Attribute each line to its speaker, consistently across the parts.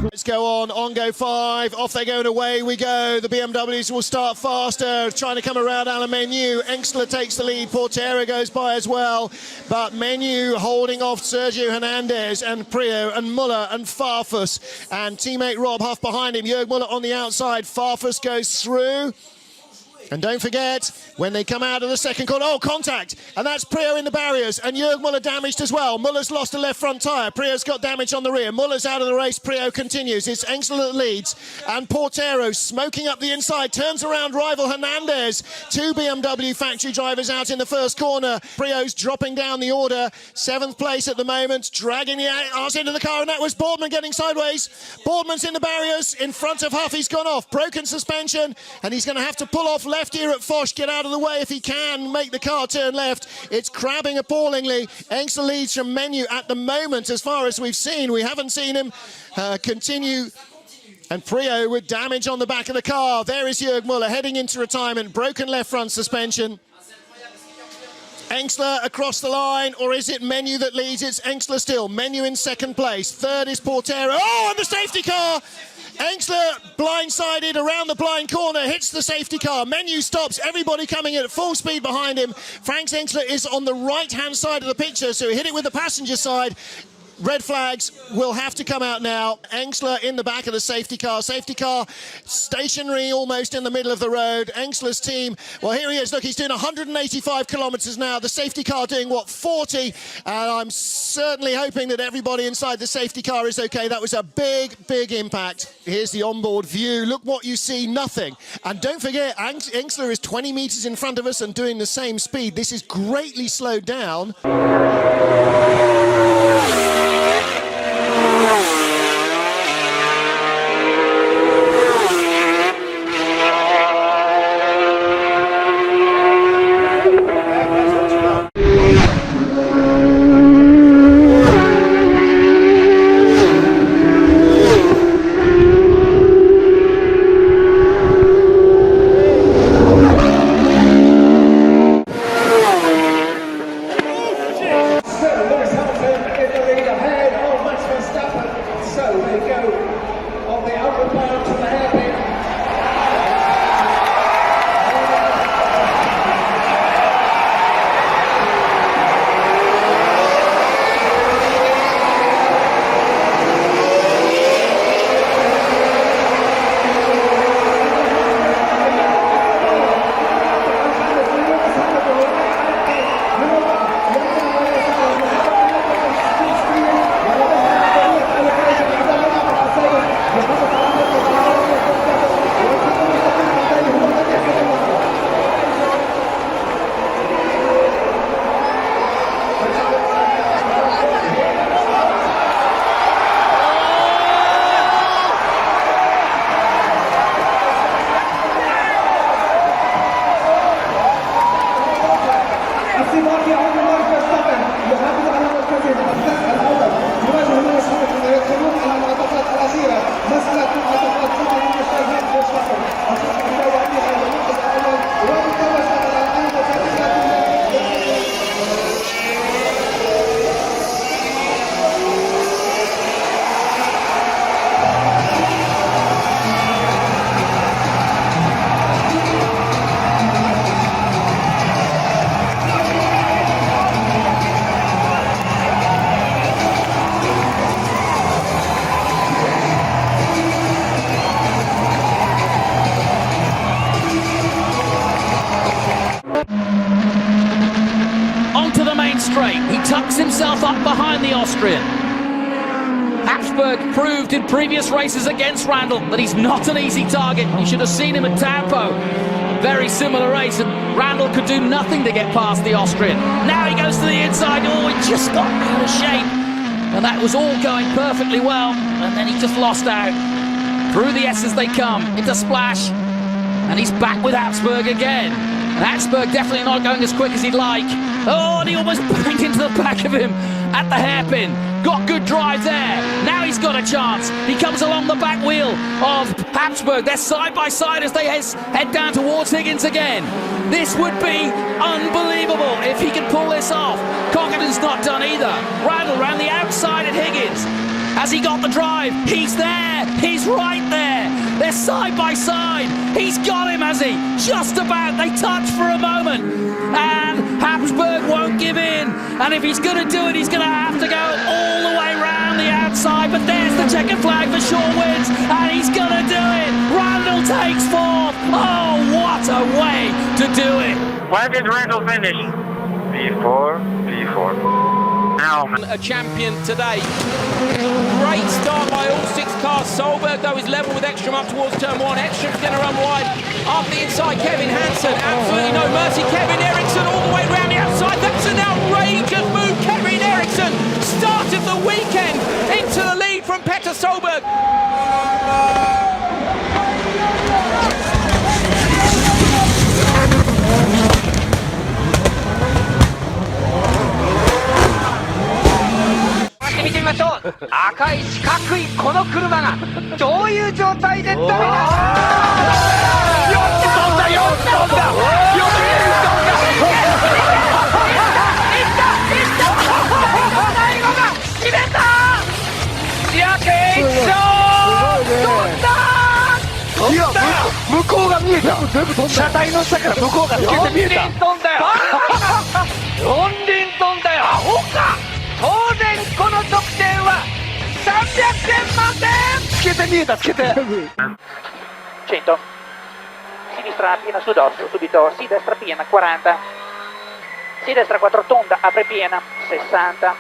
Speaker 1: Let's go on go 5, off they go and away we go. The BMWs will start faster, trying to come around Alan Menu. Engstler takes the lead, Portero goes by as well, but Menu holding off Sergio Hernandez and Prio and Muller and Farfus, and teammate Rob Huff behind him. Jörg Muller on the outside, Farfus goes through. And don't forget, when they come out of the second corner, oh, contact! And that's Prio in the barriers, and Jörg Muller damaged as well. Muller's lost a left front tyre. Prio's got damage on the rear. Muller's out of the race. Prio continues. It's Engstler that leads. And Portero smoking up the inside, turns around rival Hernandez. 2 BMW factory drivers out in the first corner. Prio's dropping down the order. 7th place at the moment, dragging the arse into the car, and that was Boardman getting sideways. Boardman's in the barriers, in front of Huff. He's gone off. Broken suspension, and he's going to have to pull off left here at Foch, get out of the way if he can, make the car turn left. It's crabbing appallingly. Engstler leads from Menu at the moment, as far as we've seen. We haven't seen him continue. And Prio with damage on the back of the car. There is Jörg Muller heading into retirement, broken left front suspension. Engstler across the line, or is it Menu that leads? It's Engstler still. Menu in second place. Third is Portero. Oh, and the safety car! Engstler blindsided around the blind corner, hits the safety car. Menu stops, everybody coming at full speed behind him. Frank Engstler is on the right-hand side of the picture, so he hit it with the passenger side. Red flags will have to come out now. Engstler in the back of the safety car. Safety car stationary almost in the middle of the road. Engstler's team, well, here he is. Look, he's doing 185 kilometers now. The safety car doing, what, 40? And I'm certainly hoping that everybody inside the safety car is okay. That was a big, big impact. Here's the onboard view. Look what you see, nothing. And don't forget, Engstler is 20 meters in front of us and doing the same speed. This is greatly slowed down.
Speaker 2: He tucks himself up behind the Austrian. Habsburg proved in previous races against Randall that he's not an easy target. You should have seen him at Tampo. Very similar race, and Randall could do nothing to get past the Austrian. Now he goes to the inside. Oh, he just got out of shape. And that was all going perfectly well. And then he just lost out. Through the S as they come, into Splash. And he's back with Habsburg again. And Habsburg definitely not going as quick as he'd like. Oh, and he almost banged into the back of him at the hairpin. Got good drive there. Now he's got a chance. He comes along the back wheel of Habsburg. They're side by side as they head down towards Higgins again. This would be unbelievable if he could pull this off. Cockerton's not done either. Randall round the outside at Higgins. Has he got the drive? He's there. He's right there. They're side by side. He's got him, has he? Just about. They touch for a moment. And Habsburg won't give in. And if he's going to do it, he's going to have to go all the way round the outside. But there's the checkered flag for Shaw wins. And he's going to do it. Randall takes fourth. Oh, what a way to do it.
Speaker 3: Where did Randall finish? P4, P4.
Speaker 4: A champion today. Great start by all 6 cars. Solberg, though, is level with Ekstrom up towards turn 1. Ekstrom's going to run wide. Up the inside, Kevin Hansen. Absolutely no mercy. Kevin Eriksson all the way round the outside. That's an outrageous move. Kevin Eriksson started the weekend into the lead from Petter Solberg.
Speaker 5: Sinistra piena su dorso, subito, sì, destra piena, 40. Sì, destra 4 tonda, apre piena, 60.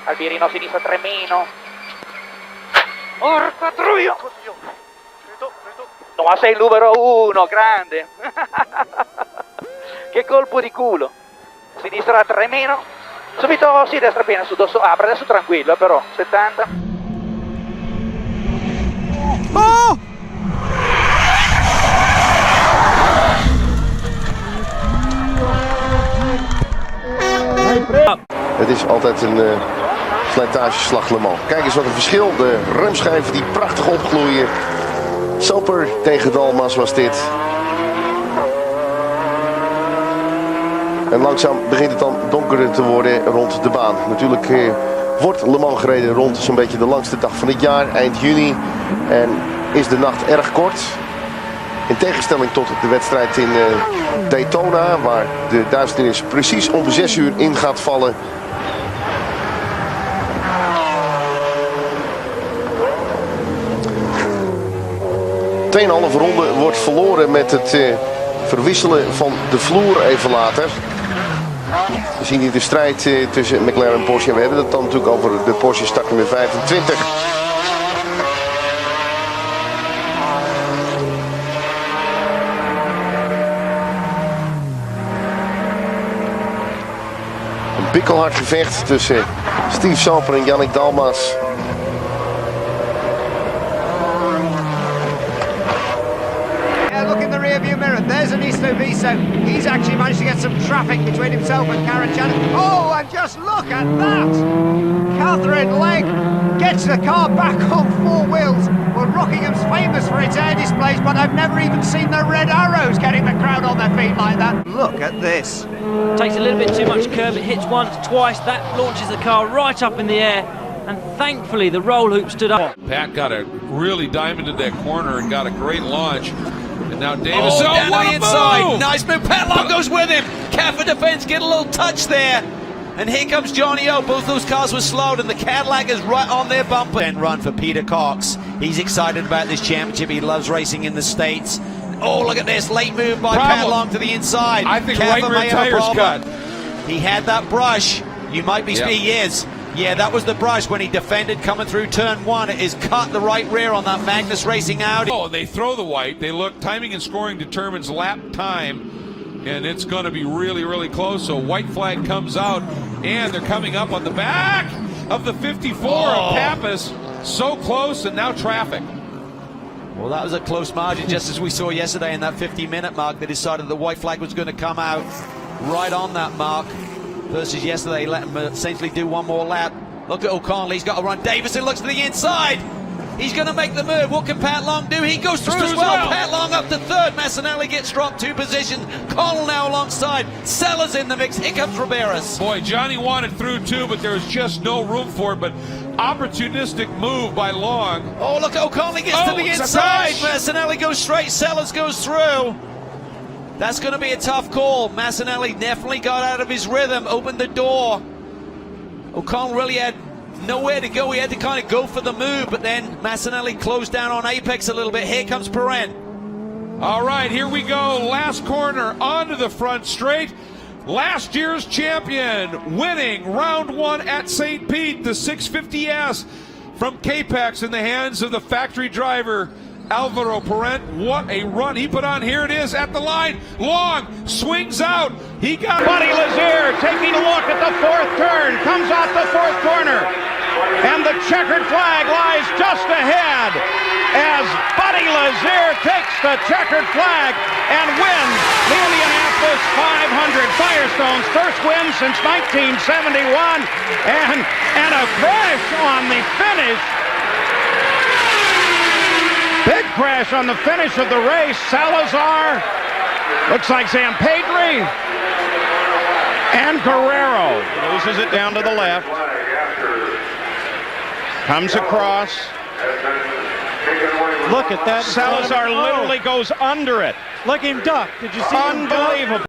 Speaker 5: Albirino sinistra 3 meno. Porca truia! No, ma sei il numero 1, grande! Che colpo di culo! Sinistra 3 meno. Subito, sì, destra piena su dorso, apre, adesso tranquillo, però, 70.
Speaker 1: Oh!
Speaker 6: Het is altijd een slijtageslag Le Mans. Kijk eens wat een verschil. De remschijven die prachtig opgloeien. Soper tegen Dalmas was dit. En langzaam begint het dan donkerder te worden rond de baan. Natuurlijk wordt Le Mans gereden rond zo'n beetje de langste dag van het jaar, eind juni. En is de nacht erg kort. In tegenstelling tot de wedstrijd in Daytona, waar de duisternis precies om 6 uur in gaat vallen. Tweeënhalve ronde wordt verloren met het verwisselen van de vloer even later. We zien hier de strijd tussen McLaren en Porsche. We hebben het dan natuurlijk over de Porsche startnummer 25. Een bikkelhard gevecht tussen Steve Soper en Yannick Dalmas.
Speaker 7: Look in the rearview mirror, there's Anisto Viso. He's actually managed to get some traffic between himself and Karen Janet. Oh, and just look at that! Catherine Legg gets the car back on 4 wheels. Well, Rockingham's famous for its air displays, but I've never even seen the red arrows getting the crowd on their feet like that. Look at this.
Speaker 8: Takes a little bit too much curve, it hits once, twice, that launches the car right up in the air, and thankfully the roll hoop stood up.
Speaker 9: Pat got a really diamonded that corner and got a great launch. And now Davis
Speaker 4: down
Speaker 9: what
Speaker 4: the
Speaker 9: a
Speaker 4: inside.
Speaker 9: move!
Speaker 4: Nice move. Padlock goes with him. Cafer defense, get a little touch there. And here comes Johnny O. Both those cars were slowed and the Cadillac is right on their bumper. And run for Peter Cox. He's excited about this championship. He loves racing in the States. Oh, look at this. Late move by Padlock to the inside.
Speaker 9: I think
Speaker 4: Cafer
Speaker 9: right rear
Speaker 4: may have a
Speaker 9: tire's
Speaker 4: problem.
Speaker 9: cut.
Speaker 4: He had that brush. You might be he is. Yeah, that was the brush when he defended coming through turn 1. It is cut the right rear on that Magnus Racing Audi.
Speaker 9: Oh, they throw the white. They look, timing and scoring determines lap time. And it's going to be really, really close. So white flag comes out. And they're coming up on the back of the 54 of Pappas. So close, and now traffic.
Speaker 4: Well, that was a close margin, just as we saw yesterday in that 50-minute mark. They decided the white flag was going to come out right on that mark. Versus yesterday, let him essentially do one more lap. Look at O'Connell, he's got to run. Davison looks to the inside.
Speaker 10: He's going to make the move. What can Pat Long do? He goes through as well. Pat Long up to third. Massinelli gets dropped 2 positions. Connell now alongside. Sellers in the mix. Here comes Riberas.
Speaker 9: Boy, Johnny wanted through too, but there was just no room for it. But opportunistic move by Long.
Speaker 10: Oh, look, O'Connell gets to the inside. Massinelli goes straight. Sellers goes through. That's going to be a tough call. Massinelli definitely got out of his rhythm, opened the door. O'Connell really had nowhere to go. He had to kind of go for the move, but then Massinelli closed down on Apex a little bit. Here comes Perrin.
Speaker 9: All right, here we go. Last corner onto the front straight. Last year's champion winning round 1 at St. Pete, the 650S from Capex in the hands of the factory driver Alvaro Perrin. What a run he put on. Here it is at the line. Long swings out. He got
Speaker 11: Buddy Lazier taking a look at the 4th turn. Comes off the 4th corner. And the checkered flag lies just ahead as Buddy Lazier takes the checkered flag and wins the Indianapolis 500. Firestone's first win since 1971. And a crash on the finish. Big crash on the finish of the race. Salazar, looks like Zampedri, and Guerrero loses it down to the left. Comes across.
Speaker 8: Look at that.
Speaker 11: Salazar literally goes under it.
Speaker 8: Look him duck. Did you see him duck?
Speaker 11: Unbelievable.